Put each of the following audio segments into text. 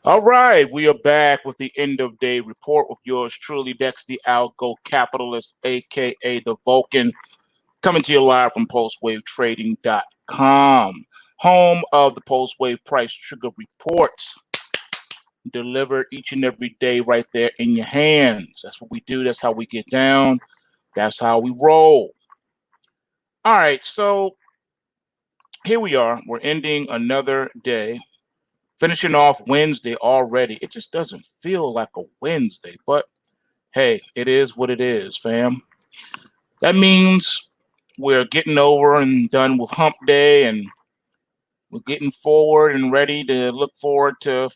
All right, we are back with the end of day report with yours truly, Dex the Algo Capitalist, aka the Vulcan, coming to you live from PulseWaveTrading.com, home of the PulseWave Price Trigger Reports, delivered each and every day right there in your hands. That's what we do. That's how we get down. That's how we roll. All right, so here we are. We're ending another day. Finishing off Wednesday already. It just doesn't feel like a Wednesday, but hey, it is what it is, fam. That means we're getting over and done with hump day, and we're getting forward and ready to look forward to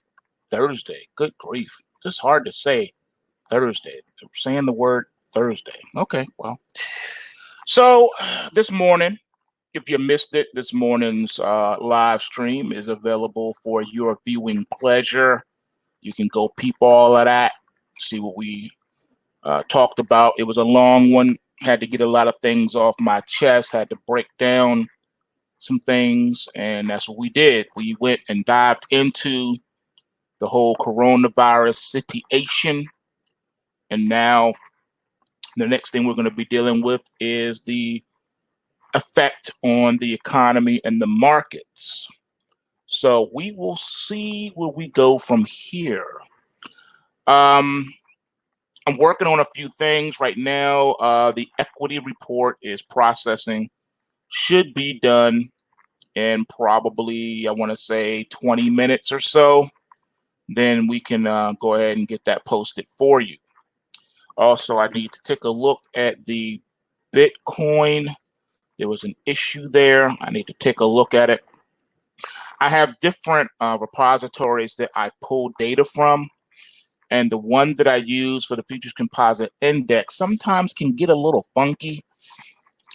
Thursday. Good grief. It's hard to say Thursday. I'm saying the word Thursday. Okay, well. So this morning, if you missed it, this morning's live stream is available for your viewing pleasure. You can go peep all of that, see what we talked about. It was a long one. Had to get a lot of things off my chest. Had to break down some things, and that's what we did. We went and dived into the whole coronavirus situation, and now the next thing we're going to be dealing with is the effect on the economy and the markets. So we will see where we go from here. Um, I'm working on a few things right now. The equity report is processing, should be done in probably, I want to say, 20 minutes or so. Then we can go ahead and get that posted for you. Also, I need to take a look at the Bitcoin. There was an issue there. I need to take a look at it. I have different repositories that I pull data from. And the one that I use for the futures composite index sometimes can get a little funky.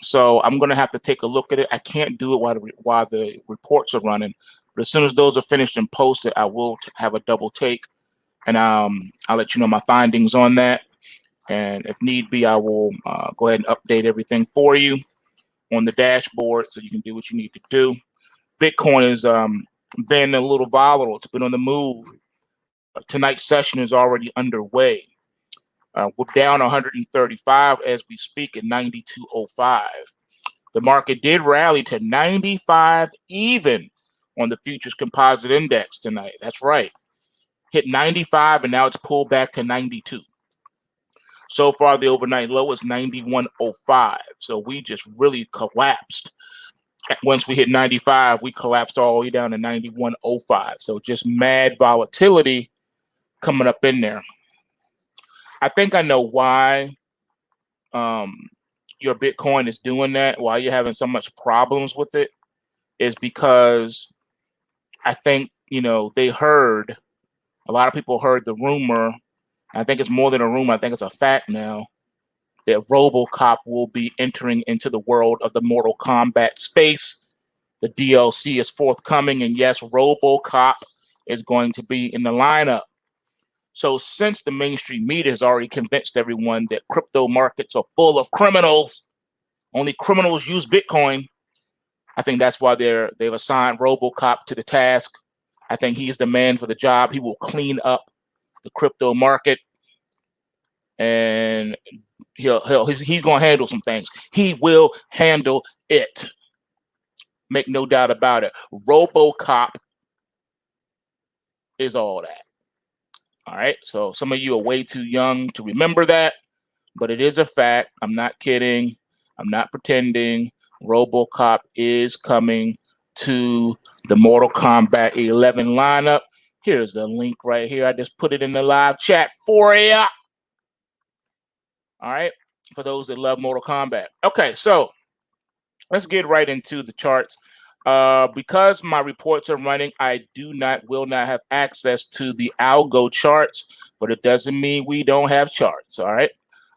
So I'm going to have to take a look at it. I can't do it while the reports are running. But as soon as those are finished and posted, I will have a double take. And I'll let you know my findings on that. And if need be, I will go ahead and update everything for you on the dashboard so you can do what you need to do. Bitcoin has been a little volatile. It's been on the move. Tonight's session is already underway. We're down 135 as we speak at 92.05. The market did rally to 95 even on the futures composite index tonight. That's right. Hit 95 and now it's pulled back to 92. So far, the overnight low is 91.05. So we just really collapsed. Once we hit 95, we collapsed all the way down to 91.05. So just mad volatility coming up in there. I think I know why your Bitcoin is doing that, why you're having so much problems with it, is because I think, they heard, a lot of people heard the rumor. I think it's more than a rumor. I think it's a fact now that RoboCop will be entering into the world of the Mortal Kombat space. The DLC is forthcoming, and yes, RoboCop is going to be in the lineup. So since the mainstream media has already convinced everyone that crypto markets are full of criminals, only criminals use Bitcoin, I think that's why they've assigned RoboCop to the task. I think he's the man for the job. He will clean up the crypto market, and he's going to handle some things. He will handle it. Make no doubt about it. RoboCop is all that. All right. So some of you are way too young to remember that, but it is a fact. I'm not kidding. I'm not pretending. RoboCop is coming to the Mortal Kombat 11 lineup. Here's the link right here. I just put it in the live chat for you. All right. For those that love Mortal Kombat. Okay. So let's get right into the charts. Because my reports are running, I will not have access to the algo charts, but it doesn't mean we don't have charts. All right.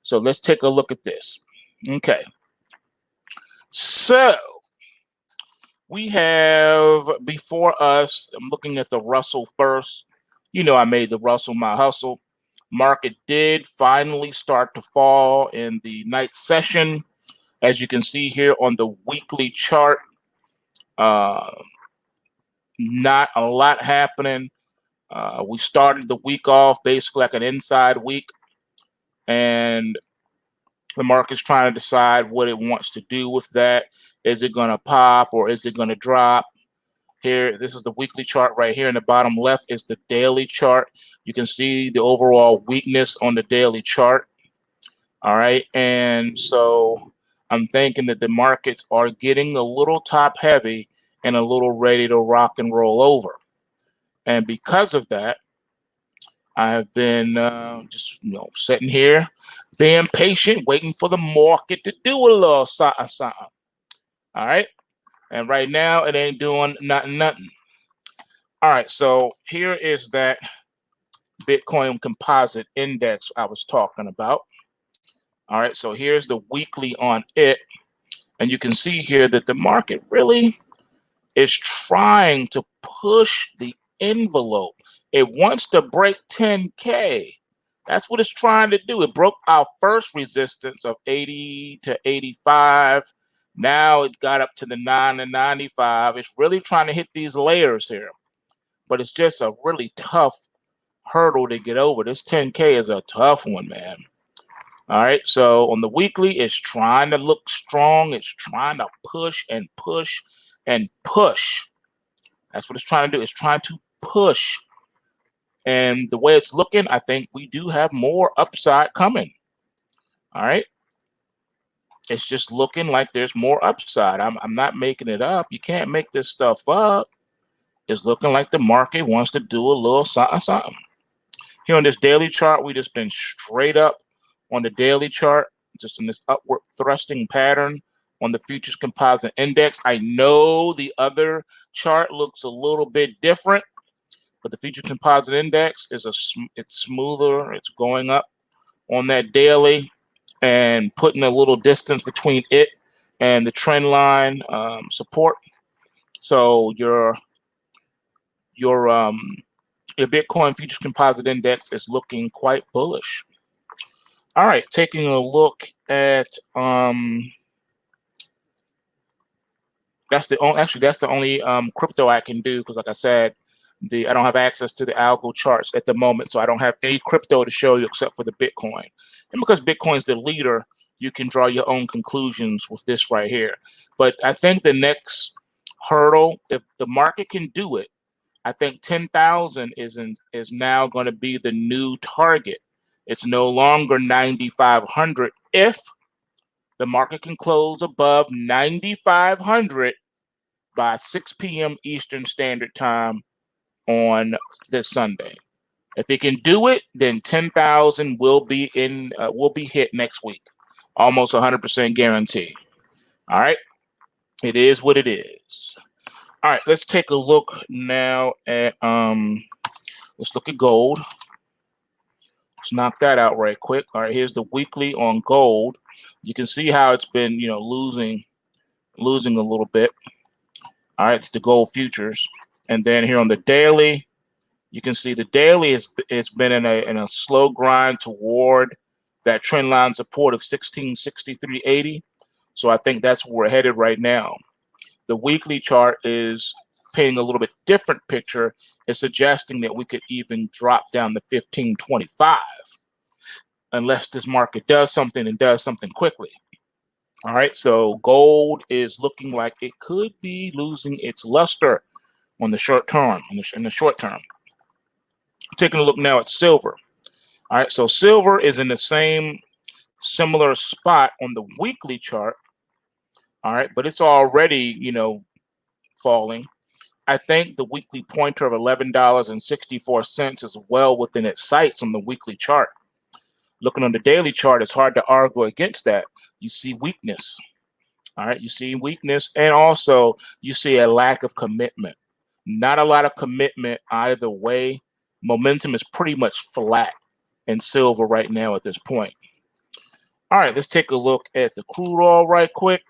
So let's take a look at this. Okay. So we have before us, I'm looking at the Russell first. I made the Russell my hustle. Market did finally start to fall in the night session. As you can see here on the weekly chart, not a lot happening. We started the week off basically like an inside week, and the market's trying to decide what it wants to do with that. Is it going to pop or is it going to drop? Here, this is the weekly chart right here. In the bottom left is the daily chart. You can see the overall weakness on the daily chart. All right. And so I'm thinking that the markets are getting a little top heavy and a little ready to rock and roll over. And because of that, I have been just sitting here, being patient, waiting for the market to do a little something, something. All right. And right now it ain't doing nothing. All right. So here is that Bitcoin composite index I was talking about. All right. So here's the weekly on it. And you can see here that the market really is trying to push the envelope. It wants to break 10K. That's what it's trying to do. It broke our first resistance of 80 to 85. Now it got up to the 9 to 95. It's really trying to hit these layers here. But it's just a really tough hurdle to get over. This 10K is a tough one, man. All right, so on the weekly, it's trying to look strong. It's trying to push and push and push. That's what it's trying to do. It's trying to push. And the way it's looking, I think we do have more upside coming. All right. It's just looking like there's more upside. I'm not making it up. You can't make this stuff up. It's looking like the market wants to do a little something. Here on this daily chart, we just been straight up on the daily chart, just in this upward thrusting pattern on the futures composite index. I know the other chart looks a little bit different, but the futures composite index is it's smoother. It's going up on that daily and putting a little distance between it and the trend line support. So your Bitcoin futures composite index is looking quite bullish. All right, taking a look at that's the only crypto I can do, because like I said, I don't have access to the algo charts at the moment, so I don't have any crypto to show you except for the Bitcoin. And because Bitcoin's the leader, you can draw your own conclusions with this right here. But I think the next hurdle, if the market can do it, I think 10,000 is now going to be the new target. It's no longer 9,500. If the market can close above 9,500 by 6 p.m. Eastern Standard Time on this Sunday. If it can do it, then 10,000 will be hit next week. Almost 100% guarantee. All right. It is what it is. All right, let's take a look now at let's look at gold. Let's knock that out right quick. All right, here's the weekly on gold. You can see how it's been, losing a little bit. All right, it's the gold futures. And then here on the daily, you can see the daily it's been in a slow grind toward that trend line support of 1663.80. So I think that's where we're headed right now. The weekly chart is painting a little bit different picture. It's suggesting that we could even drop down to 1525 unless this market does something and does something quickly. All right, so gold is looking like it could be losing its luster on the short term. In the short term, taking a look now at silver. All right, so silver is in the same similar spot on the weekly chart. All right, but it's already, falling. I think the weekly pointer of $11.64 is well within its sights on the weekly chart. Looking on the daily chart, it's hard to argue against that. You see weakness. All right, you see weakness, and also you see a lack of commitment. Not a lot of commitment either way. Momentum is pretty much flat in silver right now at this point. All right, let's take a look at the crude oil right quick.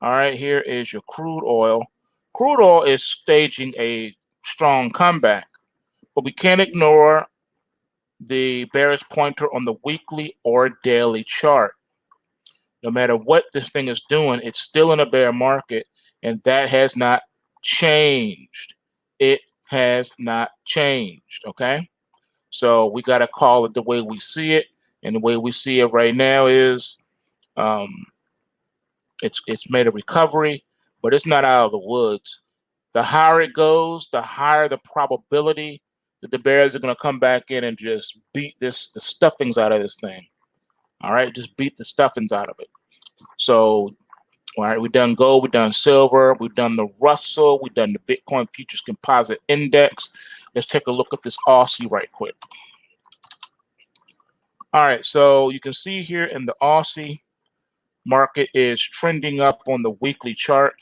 All right, here is your crude oil. Crude oil is staging a strong comeback, but we can't ignore the bearish pointer on the weekly or daily chart. No matter what this thing is doing, it's still in a bear market, and that has not changed. It has not changed. Okay, so we got to call it the way we see it, and the way we see it right now is um, it's made a recovery, but it's not out of the woods. The higher it goes, the higher the probability that the bears are going to come back in and just beat the stuffings out of this thing. All right, just beat the stuffings out of it. So, all right, we've done gold, we've done silver, we've done the Russell, we've done the Bitcoin Futures Composite Index. Let's take a look at this Aussie right quick. All right, so you can see here in the Aussie market is trending up on the weekly chart.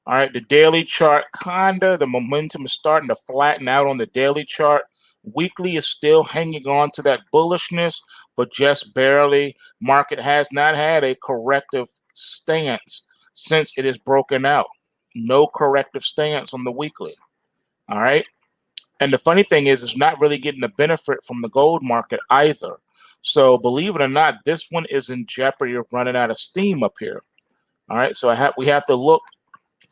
All right, the daily chart, the momentum is starting to flatten out on the daily chart. Weekly is still hanging on to that bullishness, but just barely. Market has not had a corrective stance since it is broken out. No corrective stance on the weekly. All right. And the funny thing is, it's not really getting a benefit from the gold market either. So believe it or not, this one is in jeopardy of running out of steam up here. All right. So we have to look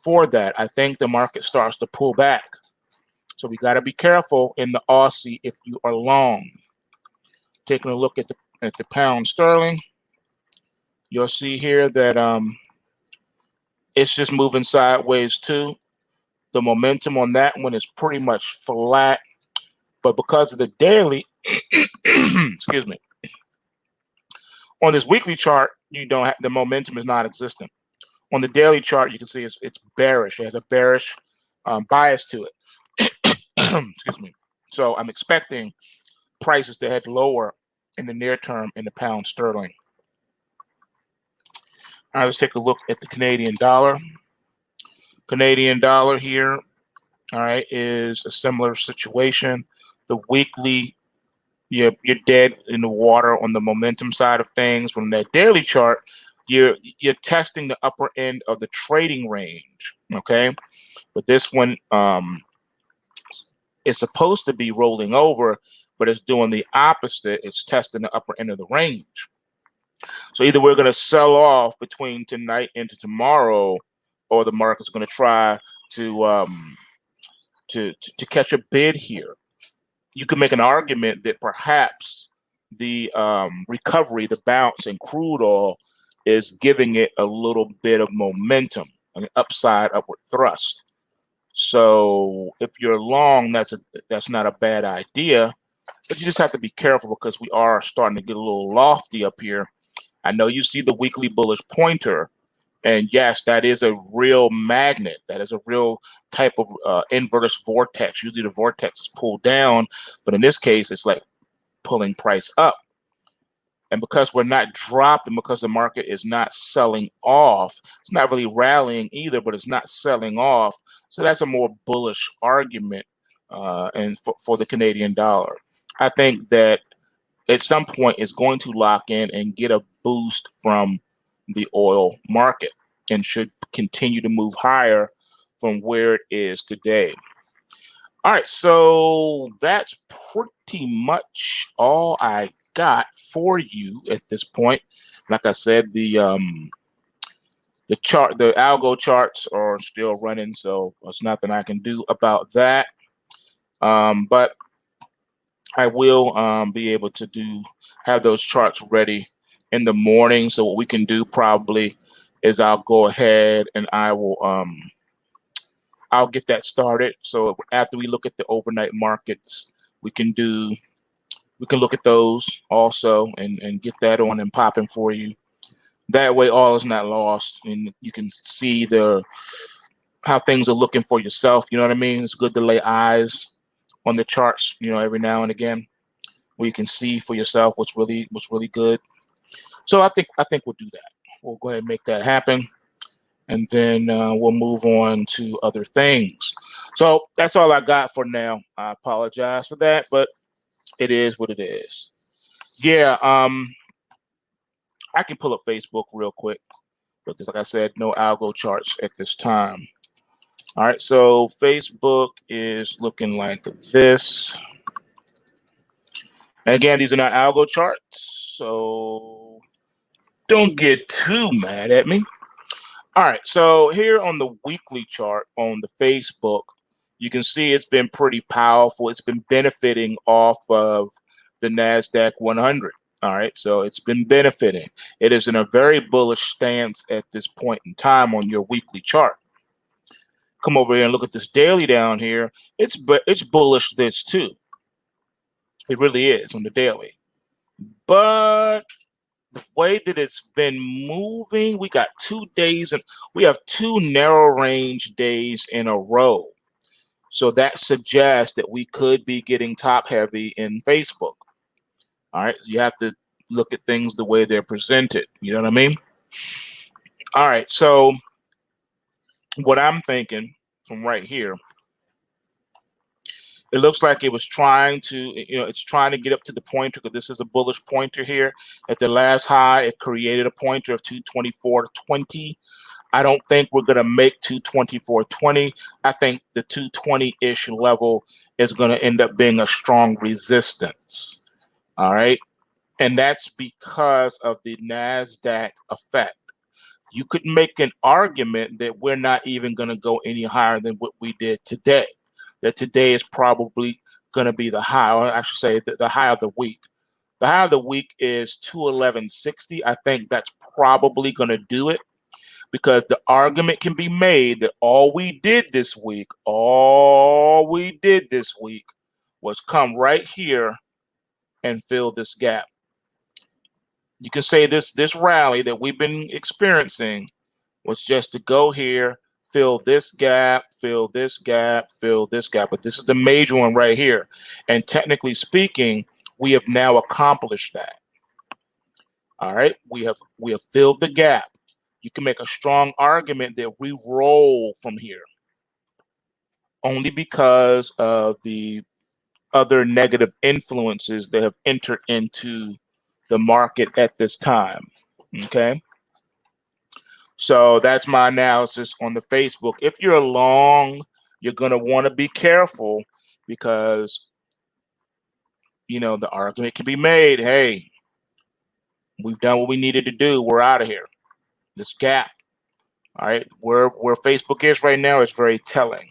for that. I think the market starts to pull back. So we got to be careful in the Aussie if you are long. Taking a look at the pound sterling, you'll see here that it's just moving sideways too. The momentum on that one is pretty much flat, but because of the daily, excuse me, on this weekly chart, you don't have the momentum is not existent. On the daily chart, you can see it's bearish. It has a bearish bias to it. Excuse me. So I'm expecting prices to head lower in the near term in the pound sterling. All right, let's take a look at the Canadian dollar. Canadian dollar here, all right, is a similar situation. The weekly, you're dead in the water on the momentum side of things. From that daily chart, you're testing the upper end of the trading range. Okay, but this one is supposed to be rolling over, but it's doing the opposite. It's testing the upper end of the range. So either we're going to sell off between tonight into tomorrow, or the market's going to try to catch a bid here. You can make an argument that perhaps the recovery, the bounce in crude oil, is giving it a little bit of momentum, an upward thrust. So if you're long, that's not a bad idea, but you just have to be careful because we are starting to get a little lofty up here. I know you see the weekly bullish pointer, and yes, that is a real magnet. That is a real type of inverse vortex. Usually the vortex is pulled down, but in this case, it's like pulling price up. And because we're not dropping, because the market is not selling off, it's not really rallying either, but it's not selling off. So that's a more bullish argument and for the Canadian dollar. I think that at some point it's going to lock in and get a boost from the oil market and should continue to move higher from where it is today. All right, so that's pretty much all I got for you at this point. Like I said, the algo charts are still running, so there's nothing I can do about that. But I will be able to have those charts ready in the morning. So what we can do probably is I'll go ahead and I'll get that started. So after we look at the overnight markets, we can look at those also and get that on and popping for you. That way all is not lost and you can see how things are looking for yourself. You know what I mean? It's good to lay eyes on the charts, every now and again, where you can see for yourself what's really good. So I think we'll do that. We'll go ahead and make that happen, and then we'll move on to other things. So that's all I got for now. I apologize for that, but it is what it is. Yeah, I can pull up Facebook real quick, but like I said, no algo charts at this time. All right, so Facebook is looking like this. And again, these are not algo charts, so don't get too mad at me. All right, so here on the weekly chart on the Facebook, You can see it's been pretty powerful. It's been benefiting off of the NASDAQ 100. All right, so it's been benefiting. It is in a very bullish stance at this point in time on your weekly chart. Come over here and look at this daily down here. It's bullish this too. It really is on the daily. But the way that it's been moving, we got 2 days and we have 2 narrow range days in a row. So that suggests that we could be getting top heavy in Facebook. All right, you have to look at things the way they're presented. You know what I mean? All right, so what I'm thinking from right here, it looks like it was trying to, it's trying to get up to the pointer because this is a bullish pointer here. At the last high, it created a pointer of 224.20. I don't think we're going to make 224.20. I think the 220-ish level is going to end up being a strong resistance. All right. And that's because of the NASDAQ effect. You could make an argument that we're not even going to go any higher than what we did today. That today is probably going to be the high, or I should say the high of the week. The high of the week is 211.60. I think that's probably going to do it because the argument can be made that all we did this week was come right here and fill this gap. You can say this rally that we've been experiencing was just to go here, fill this gap, fill this gap, fill this gap. But this is the major one right here. And technically speaking, we have now accomplished that. All right, we have filled the gap. You can make a strong argument that we roll from here only because of the other negative influences that have entered into the market at this time. Okay. So that's my analysis on the Facebook. If you're long, you're going to want to be careful because, the argument can be made, hey, we've done what we needed to do. We're out of here. This gap. All right. Where Facebook is right now is very telling.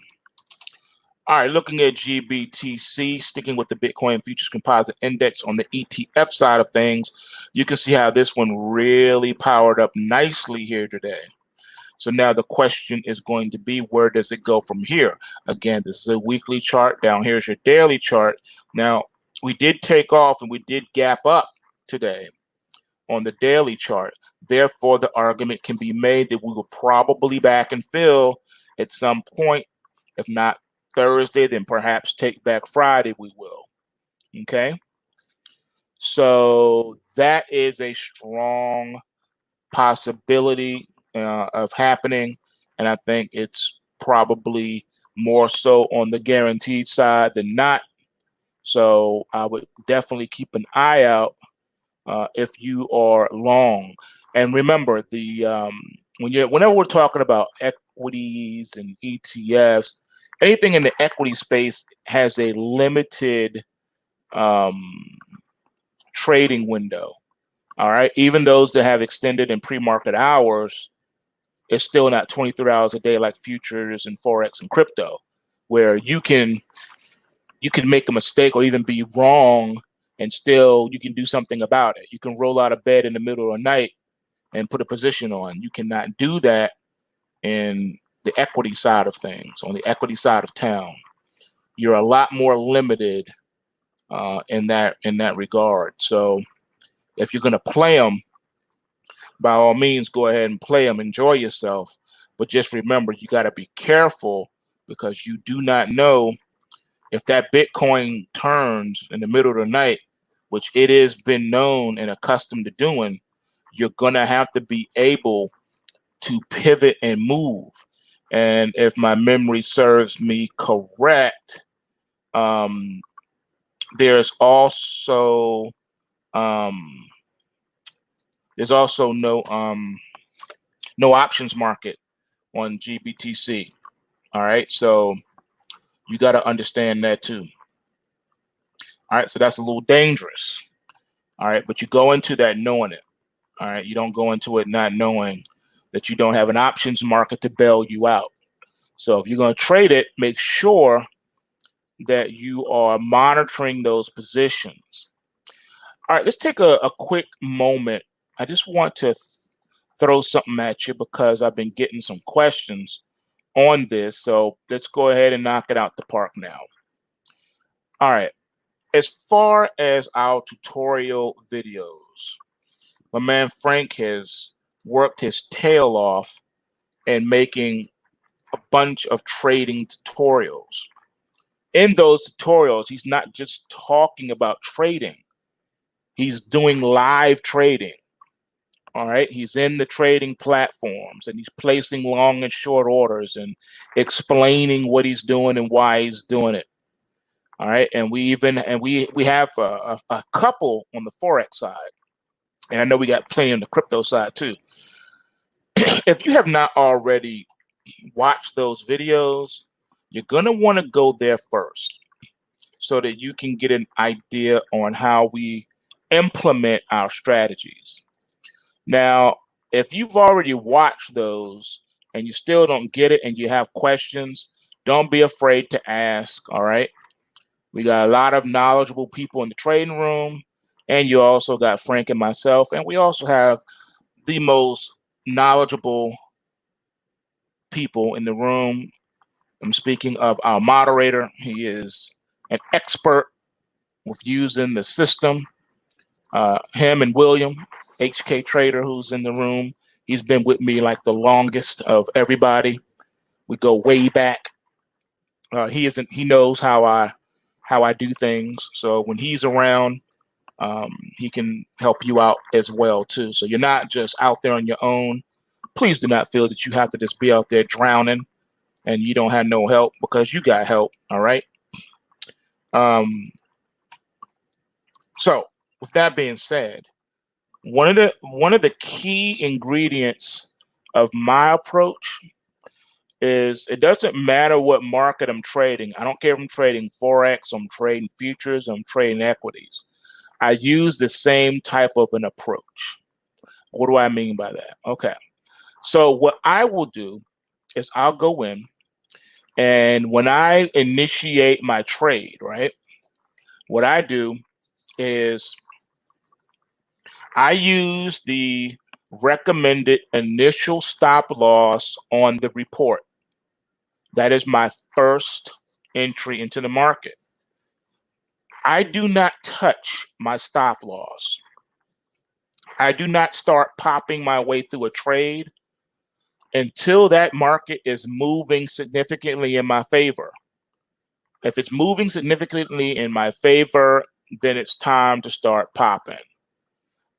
All right, looking at GBTC, sticking with the Bitcoin Futures Composite Index on the ETF side of things, you can see how this one really powered up nicely here today. So now the question is going to be, where does it go from here? Again, this is a weekly chart. Down here is your daily chart. Now, we did take off and we did gap up today on the daily chart. Therefore, the argument can be made that we will probably back and fill at some point, if not Thursday, then perhaps take back Friday, we will. Okay. So that is a strong possibility of happening. And I think it's probably more so on the guaranteed side than not. So I would definitely keep an eye out if you are long. And remember, whenever we're talking about equities and ETFs, anything in the equity space has a limited trading window. All right. Even those that have extended and pre-market hours, it's still not 23 hours a day like futures and forex and crypto, where you can make a mistake or even be wrong and still you can do something about it. You can roll out of bed in the middle of the night and put a position on. You cannot do that in the equity side of things, on the equity side of town. You're a lot more limited in that regard. So if you're going to play them, by all means, go ahead and play them. Enjoy yourself. But just remember, you got to be careful because you do not know if that Bitcoin turns in the middle of the night, which it has been known and accustomed to doing. You're going to have to be able to pivot and move. And if my memory serves me correct, there's also no options market on GBTC. All right, so you got to understand that too. All right, so that's a little dangerous. All right, but you go into that knowing it. All right, you don't go into it not knowing that you don't have an options market to bail you out. So if you're going to trade it, make sure that you are monitoring those positions. All right, let's take a quick moment. I just want to throw something at you because I've been getting some questions on this. So let's go ahead and knock it out the park now. All right, as far as our tutorial videos, my man Frank has worked his tail off in making a bunch of trading tutorials. In those tutorials, he's not just talking about trading, he's doing live trading. All right, he's in the trading platforms and he's placing long and short orders and explaining what he's doing and why he's doing it. All right, and we have a couple on the forex side, and I know we got plenty on the crypto side too. If you have not already watched those videos, you're gonna want to go there first so that you can get an idea on how we implement our strategies. Now, if you've already watched those and you still don't get it and you have questions, don't be afraid to ask. All right. We got a lot of knowledgeable people in the trading room, and you also got Frank and myself, and we also have the most knowledgeable people in the room. I'm speaking of our moderator. He is an expert with using the system. Him and William, HK Trader, who's in the room. He's been with me like the longest of everybody. We go way back. He knows how I do things. So when he's around, he can help you out as well too. So you're not just out there on your own. Please do not feel that you have to just be out there drowning and you don't have no help, because you got help. All right. So with that being said, one of the key ingredients of my approach is it doesn't matter what market I'm trading. I don't care if I'm trading forex, I'm trading futures, I'm trading equities. I use the same type of an approach. What do I mean by that? Okay. So what I will do is I'll go in, and when I initiate my trade, right, what I do is I use the recommended initial stop loss on the report. That is my first entry into the market. I do not touch my stop loss. I do not start popping my way through a trade until that market is moving significantly in my favor. If it's moving significantly in my favor, then it's time to start popping.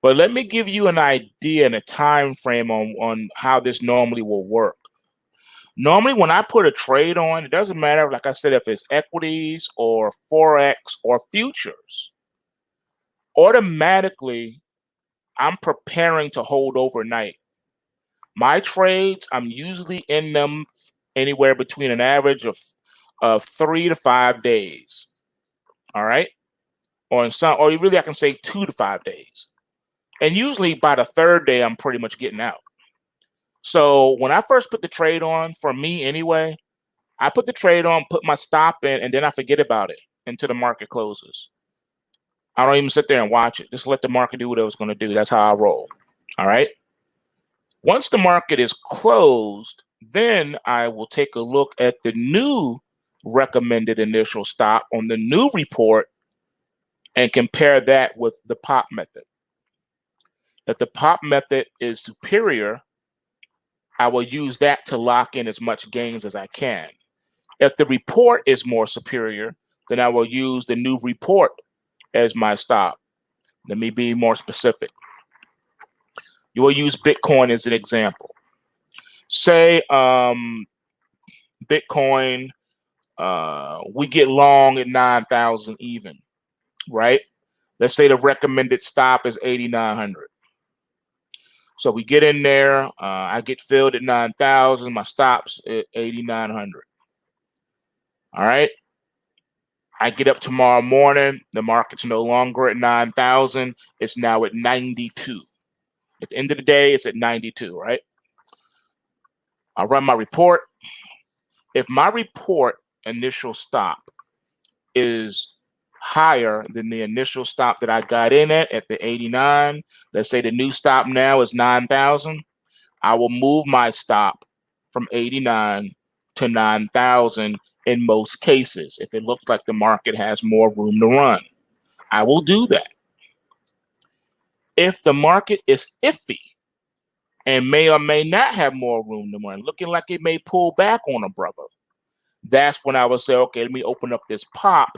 But let me give you an idea and a time frame on how this normally will work. Normally, when I put a trade on, it doesn't matter, like I said, if it's equities or forex or futures. Automatically, I'm preparing to hold overnight. My trades, I'm usually in them anywhere between an average of 3 to 5 days. All right. Or really I can say 2 to 5 days. And usually by the third day, I'm pretty much getting out. So when I first put the trade on, for me anyway, I put the trade on, put my stop in, and then I forget about it until the market closes. I don't even sit there and watch it. Just let the market do what it was going to do. That's how I roll. All right. Once the market is closed, then I will take a look at the new recommended initial stop on the new report and compare that with the pop method. If the pop method is superior, I will use that to lock in as much gains as I can. If the report is more superior, then I will use the new report as my stop. Let me be more specific. You will use Bitcoin as an example. Say Bitcoin, we get long at 9,000 even, right? Let's say the recommended stop is 8,900. So we get in there, I get filled at 9,000, my stop's at 8,900. All right. I get up tomorrow morning, the market's no longer at 9,000, it's now at 92. At the end of the day, it's at 92, right? I run my report. if my report initial stop is higher than the initial stop that I got in at the 89, let's say the new stop now is 9,000, I will move my stop from 89 to 9,000 in most cases. If it looks like the market has more room to run, I will do that. If the market is iffy and may or may not have more room to run, looking like it may pull back on a brother, that's when I will say, okay, let me open up this pop,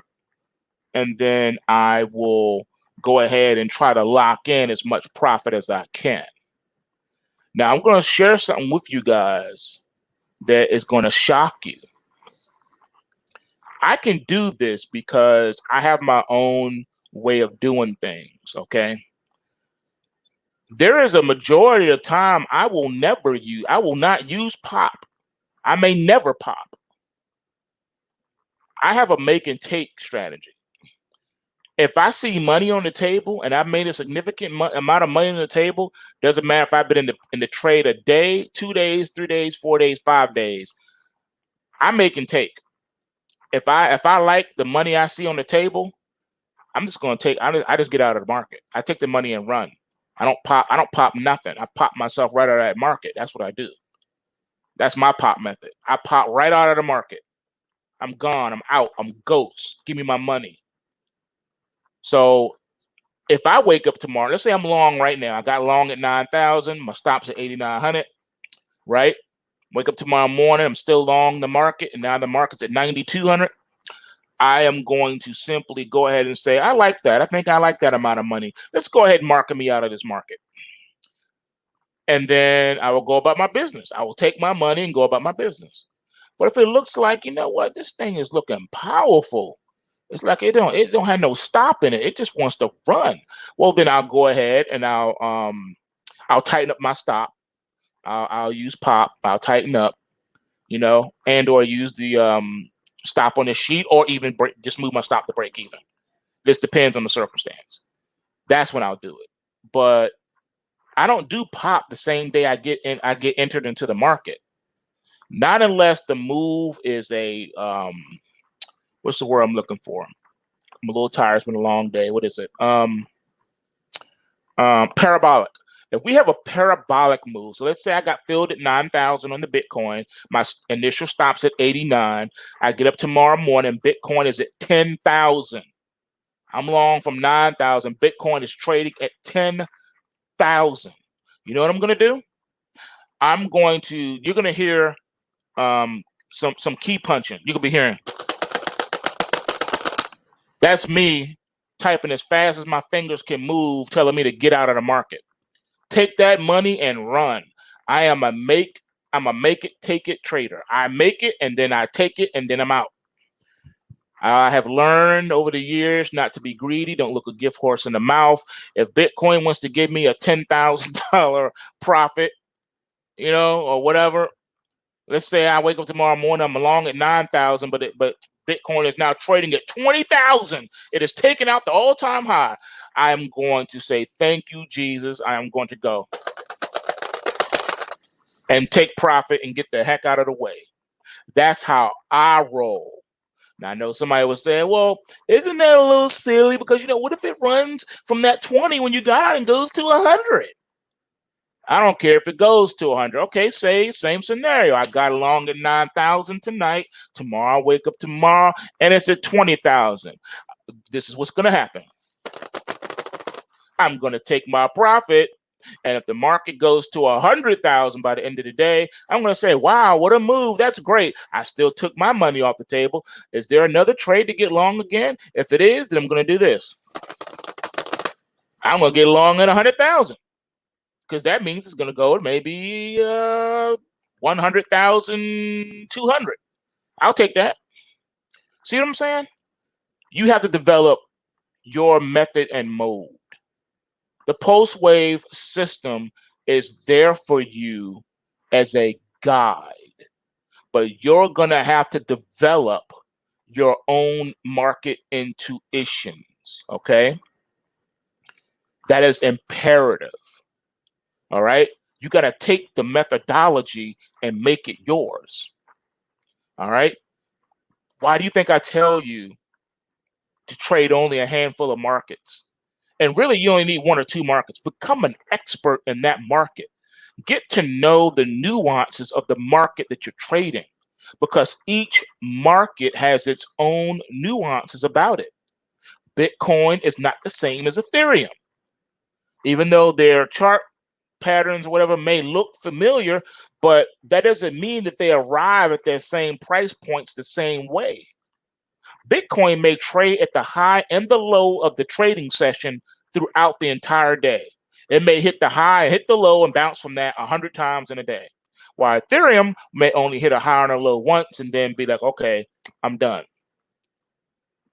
and then I will go ahead and try to lock in as much profit as I can. Now, I'm going to share something with you guys that is going to shock you. I can do this because I have my own way of doing things, okay? There is a majority of the time I will not use pop. I may never pop. I have a make and take strategy. If I see money on the table and I've made a significant amount of money on the table, doesn't matter if I've been in the trade a day, 2 days, 3 days, 4 days, 5 days, I make and take. If I like the money I see on the table, I'm just going to take. I just get out of the market. I take the money and run. I don't pop nothing. I pop myself right out of that market. That's what I do. That's my pop method. I pop right out of the market. I'm gone. I'm out. I'm ghost. Give me my money. So if I wake up tomorrow, let's say I'm long right now. I got long at 9,000. My stop's at 8,900. Right. Wake up tomorrow morning. I'm still long the market, and now the market's at 9,200. I am going to simply go ahead and say, I like that. I think I like that amount of money. Let's go ahead and market me out of this market. And then I will go about my business. I will take my money and go about my business. But if it looks like, you know what, this thing is looking powerful, it's like it don't have no stop in it. It just wants to run. Well, then I'll go ahead and I'll tighten up my stop. I'll use pop. I'll tighten up, and or use the stop on the sheet, or even just move my stop to break even. This depends on the circumstance. That's when I'll do it. But I don't do pop the same day I get entered into the market. Not unless the move is a what's the word I'm looking for? I'm a little tired. It's been a long day. What is it? Parabolic. If we have a parabolic move, so let's say I got filled at 9,000 on the Bitcoin, my initial stop's at 89. I get up tomorrow morning, Bitcoin is at 10,000. I'm long from 9,000. Bitcoin is trading at 10,000. You know what I'm going to do? You're going to hear some key punching. You could be hearing. That's me typing as fast as my fingers can move, telling me to get out of the market. Take that money and run. I'm a make it, take it trader. I make it and then I take it and then I'm out. I have learned over the years not to be greedy. Don't look a gift horse in the mouth. If Bitcoin wants to give me a $10,000 profit, or whatever, let's say I wake up tomorrow morning, I'm along at 9,000, but Bitcoin is now trading at 20,000. It has taken out the all-time high. I am going to say, thank you, Jesus. I am going to go and take profit and get the heck out of the way. That's how I roll. Now, I know somebody was saying, well, isn't that a little silly? Because, what if it runs from that 20 when you got out and goes to 100? I don't care if it goes to 100. Okay, say same scenario. I got along at 9,000 tonight. Tomorrow, I wake up tomorrow, and it's at 20,000. This is what's going to happen. I'm going to take my profit, and if the market goes to 100,000 by the end of the day, I'm going to say, wow, what a move. That's great. I still took my money off the table. Is there another trade to get long again? If it is, then I'm going to do this. I'm going to get long at 100,000. Because that means it's going to go to maybe 100,200. I'll take that. See what I'm saying? You have to develop your method and mode. The PulseWave system is there for you as a guide, but you're going to have to develop your own market intuitions, okay? That is imperative, all right? You got to take the methodology and make it yours. All right. Why do you think I tell you to trade only a handful of markets? And really, you only need one or two markets. Become an expert in that market. Get to know the nuances of the market that you're trading, because each market has its own nuances about it. Bitcoin is not the same as Ethereum. Even though their chart patterns or whatever may look familiar, but that doesn't mean that they arrive at their same price points the same way. Bitcoin may trade at the high and the low of the trading session throughout the entire day. It may hit the high, hit the low, and bounce from that 100 times in a day. While Ethereum may only hit a high and a low once and then be like, okay, I'm done.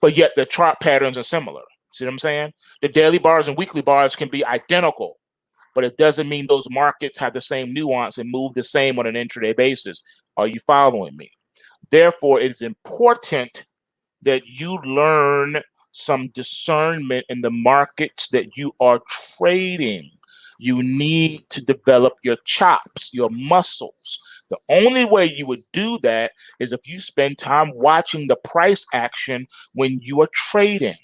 But yet the chart patterns are similar. See what I'm saying? The daily bars and weekly bars can be identical, but it doesn't mean those markets have the same nuance and move the same on an intraday basis. Are you following me? Therefore, it is important that you learn some discernment in the markets that you are trading. You need to develop your chops, your muscles. The only way you would do that is if you spend time watching the price action when you are trading.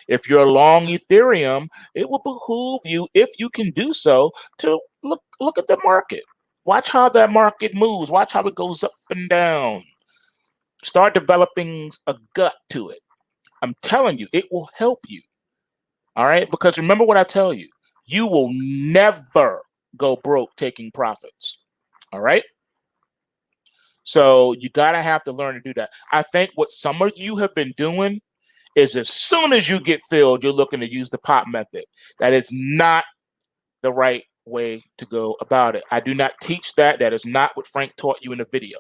If you're long Ethereum, it will behoove you, if you can do so, to look at the market. Watch how that market moves. Watch how it goes up and down. Start developing a gut to it. I'm telling you, it will help you. All right? Because remember what I tell you, you will never go broke taking profits. All right? So you got to have to learn to do that. I think what some of you have been doing is as soon as you get filled, you're looking to use the pop method. That is not the right way to go about it. I do not teach that. That is not what Frank taught you in the video.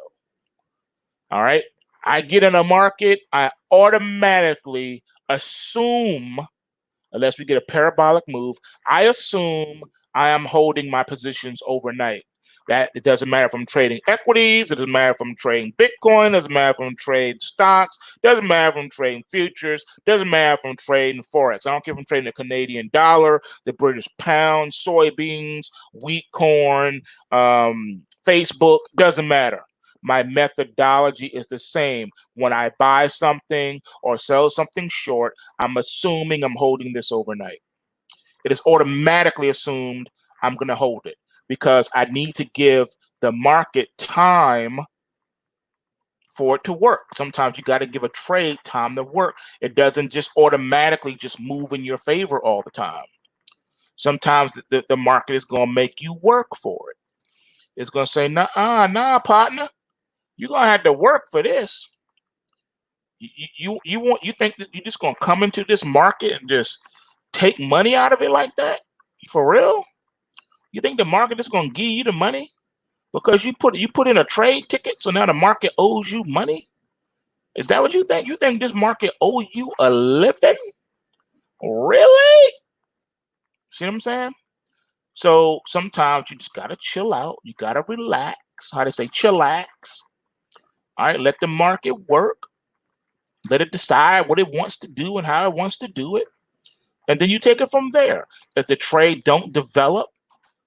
All right? I get in a market, I automatically assume, unless we get a parabolic move, I assume I am holding my positions overnight. That it doesn't matter if I'm trading equities, it doesn't matter if I'm trading Bitcoin, it doesn't matter if I'm trading stocks, it doesn't matter if I'm trading futures, it doesn't matter if I'm trading forex. I don't care if I'm trading the Canadian dollar, the British pound, soybeans, wheat, corn, Facebook, doesn't matter. My methodology is the same. When I buy something or sell something short, I'm assuming I'm holding this overnight. It is automatically assumed I'm going to hold it because I need to give the market time for it to work. Sometimes you got to give a trade time to work. It doesn't just automatically just move in your favor all the time. Sometimes the market is going to make you work for it. It's going to say, nah, partner. You're going to have to work for this. You think that you're just gonna come into this market and just take money out of it like that? For real? You think the market is gonna give you the money because you put in a trade ticket, so now the market owes you money? Is that what you think? You think this market owes you a living? Really? See what I'm saying? So sometimes you just gotta chill out. You gotta relax. How they say, chillax. All right, let the market work. Let it decide what it wants to do and how it wants to do it. And then you take it from there. If the trade don't develop,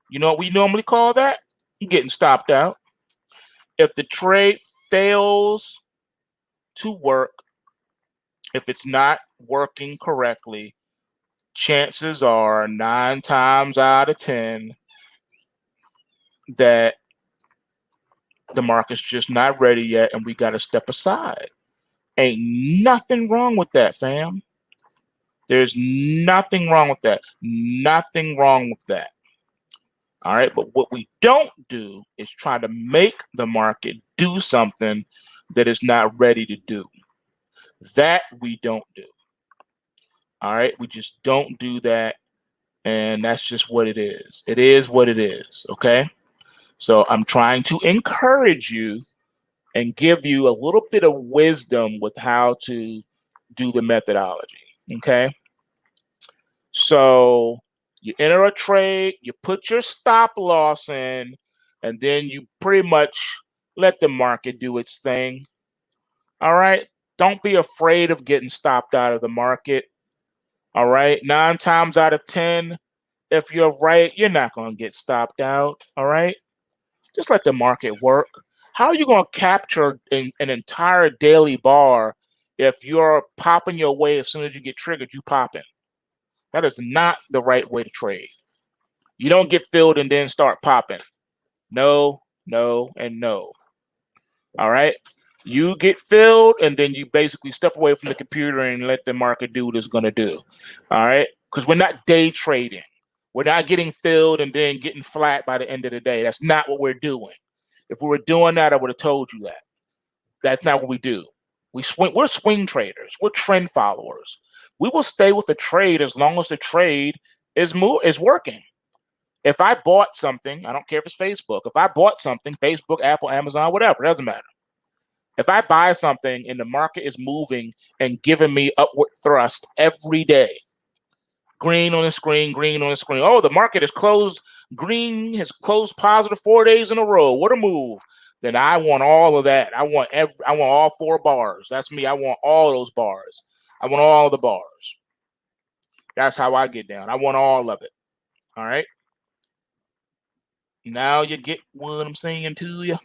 you know what we normally call that? You're getting stopped out. If the trade fails to work, if it's not working correctly, chances are 9 times out of 10 that the market's just not ready yet and we got to step aside. Ain't nothing wrong with that, fam. There's nothing wrong with that. Nothing wrong with that. All right. But what we don't do is try to make the market do something that is not ready to do. That we don't do. All right. We just don't do that. And that's just what it is. It is what it is. Okay. So I'm trying to encourage you and give you a little bit of wisdom with how to do the methodology. Okay. So you enter a trade, you put your stop loss in, and then you pretty much let the market do its thing. All right. Don't be afraid of getting stopped out of the market. All right. 9 times out of 10, if you're right, you're not going to get stopped out. All right. Just let the market work. How are you going to capture an entire daily bar if you're popping your way as soon as you get triggered, you pop in? That is not the right way to trade. You don't get filled and then start popping. No, no, and no. All right. You get filled and then you basically step away from the computer and let the market do what it's going to do. All right. Because we're not day trading. We're not getting filled and then getting flat by the end of the day. That's not what we're doing. If we were doing that, I would have told you that. That's not what we do. We're swing traders. We're trend followers. We will stay with the trade as long as the trade is working. If I bought something, I don't care if it's Facebook. If I bought something, Facebook, Apple, Amazon, whatever, it doesn't matter. If I buy something and the market is moving and giving me upward thrust every day, green on the screen, green on the screen. Oh, the market is closed. Green has closed positive 4 days in a row. What a move. Then I want all of that. I want all 4 bars. That's me. I want all those bars. I want all the bars. That's how I get down. I want all of it. All right. Now you get what I'm saying to you.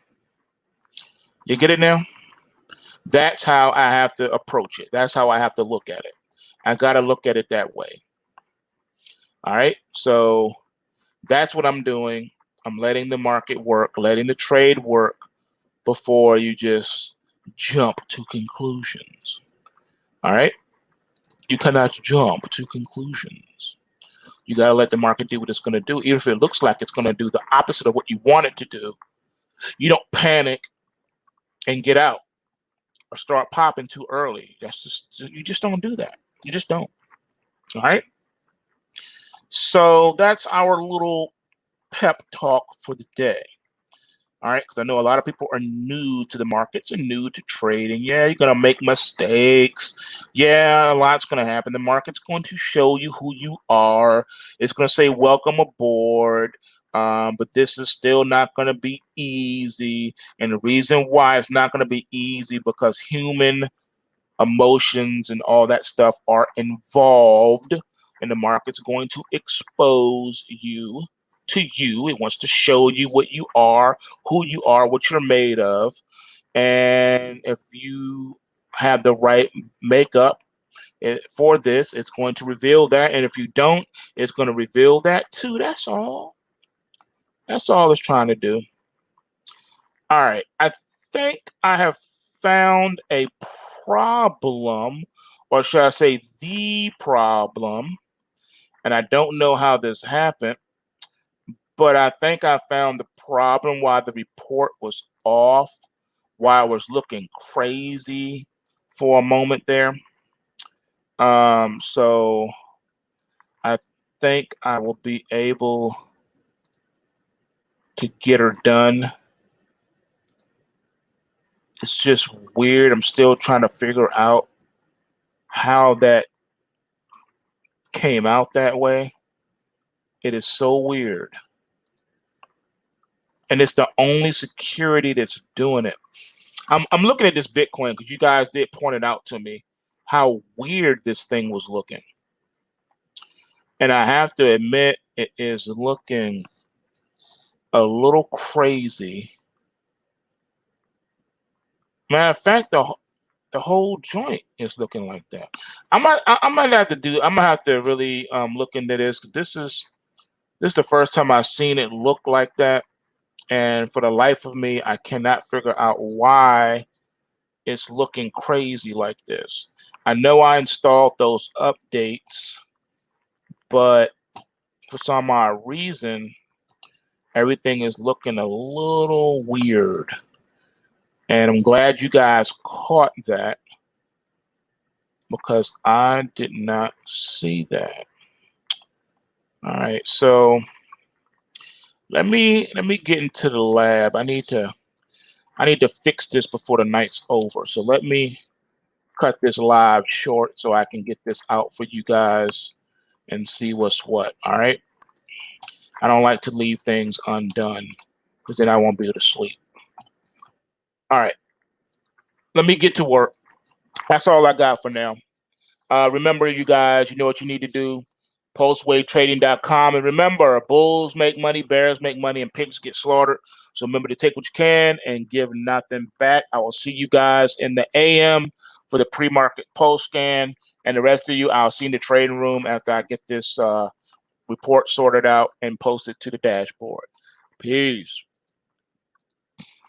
You get it now? That's how I have to approach it. That's how I have to look at it. I got to look at it that way. All right. So that's what I'm doing. I'm letting the market work, letting the trade work before you just jump to conclusions. All right. You cannot jump to conclusions. You got to let the market do what it's going to do. Even if it looks like it's going to do the opposite of what you want it to do, you don't panic and get out or start popping too early. You just don't do that. You just don't. All right. So that's our little pep talk for the day. All right, because I know a lot of people are new to the markets and new to trading. Yeah, you're going to make mistakes. Yeah, a lot's going to happen. The market's going to show you who you are. It's going to say, welcome aboard. But this is still not going to be easy. And the reason why it's not going to be easy because human emotions and all that stuff are involved. And the market's going to expose you to you. It wants to show you what you are, who you are, what you're made of. And if you have the right makeup for this, it's going to reveal that. And if you don't, it's going to reveal that too. That's all. That's all it's trying to do. All right. I think I have found a problem, or should I say the problem. And I don't know how this happened, but I think I found the problem why the report was off, why I was looking crazy for a moment there. So I think I will be able to get her done. It's just weird. I'm still trying to figure out how that came out that way. It is so weird. And it's the only security that's doing it. I'm looking at this Bitcoin because you guys did point it out to me how weird this thing was looking. And I have to admit, it is looking a little crazy. Matter of fact, the whole joint is looking like that. I might have to really look into this. This is the first time I've seen it look like that. And for the life of me, I cannot figure out why it's looking crazy like this. I know I installed those updates, but for some odd reason, everything is looking a little weird. And I'm glad you guys caught that because I did not see that. All right, so let me get into the lab. I need to fix this before the night's over. So let me cut this live short so I can get this out for you guys and see what's what. All right. I don't like to leave things undone because then I won't be able to sleep. All right. Let me get to work. That's all I got for now. Remember, you guys, you know what you need to do. PulseWaveTrading.com. And remember, bulls make money, bears make money, and pigs get slaughtered. So remember to take what you can and give nothing back. I will see you guys in the AM for the pre-market post scan, and the rest of you, I'll see in the trading room after I get this report sorted out and posted to the dashboard. Peace.